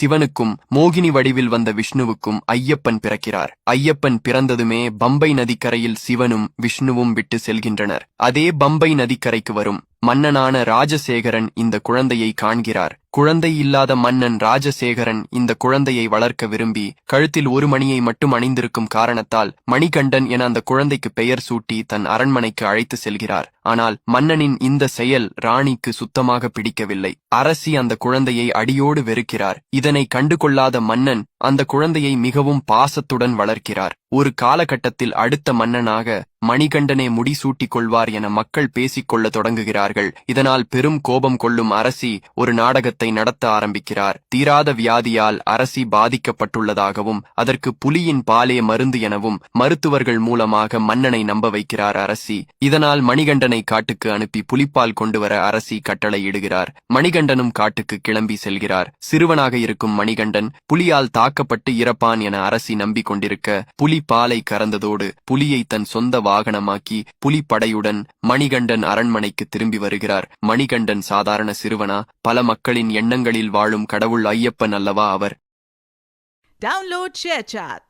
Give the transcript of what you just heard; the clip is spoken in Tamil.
சிவனுக்கும் மோகினி வடிவில் வந்த விஷ்ணுவுக்கும் ஐயப்பன் பிறக்கிறார். ஐயப்பன் பிறந்ததுமே பம்பை நதிக்கரையில் சிவனும் விஷ்ணுவும் விட்டு செல்கின்றனர். அதே பம்பை நதிக்கரைக்கு வரும் மன்னனான ராஜசேகரன் இந்த குழந்தையை காண்கிறார். குழந்தை இல்லாத மன்னன் ராஜசேகரன் இந்த குழந்தையை வளர்க்க விரும்பி கழுத்தில் ஒரு மணியை மட்டும் அணிந்திருக்கும் காரணத்தால் மணிகண்டன் என அந்த குழந்தைக்கு பெயர் சூட்டி தன் அரண்மனைக்கு அழைத்து செல்கிறார். ஆனால் மன்னனின் இந்த செயல் ராணிக்கு சுத்தமாக பிடிக்கவில்லை. அரசி அந்த குழந்தையை அடியோடு வெறுக்கிறார். இதனை கண்டுகொள்ளாத மன்னன் அந்த குழந்தையை மிகவும் பாசத்துடன் வளர்க்கிறார். ஒரு காலகட்டத்தில் அடுத்த மன்னனாக மணிகண்டனே முடிசூட்டிக் கொள்வார் என மக்கள் பேசிக்கொள்ள தொடங்குகிறார்கள். இதனால் பெரும் கோபம் கொள்ளும் அரசி ஒரு நாடகத்தை நடத்த ஆரம்பிக்கிறார். தீராத வியாதியால் அரசி பாதிக்கப்பட்டுள்ளதாகவும் அதற்கு புலியின் பாலே மருந்து எனவும் மருத்துவர்கள் மூலமாக மன்னனை நம்ப வைக்கிறார் அரசி. இதனால் மணிகண்டனை காட்டுக்கு அனுப்பி புலிப்பால் கொண்டுவர அரசி கட்டளையிடுகிறார். மணிகண்டனும் காட்டுக்கு கிளம்பி செல்கிறார். சிறுவனாக இருக்கும் மணிகண்டன் புலியால் தாக்கப்பட்டு இறப்பான் என அரசி நம்பிக்கொண்டிருக்க புலி பாலை கறந்ததோடு புலியை தன் சொந்த வாகனமாக்கி புலிப்படையுடன் மணிகண்டன் அரண்மனைக்கு திரும்பி வருகிறார். மணிகண்டன் சாதாரண சிறுவனா? பல மக்களின் எண்ணங்களில் வாழும் கடவுள் ஐயப்பன் அல்லவா அவர்? Download ShareChat.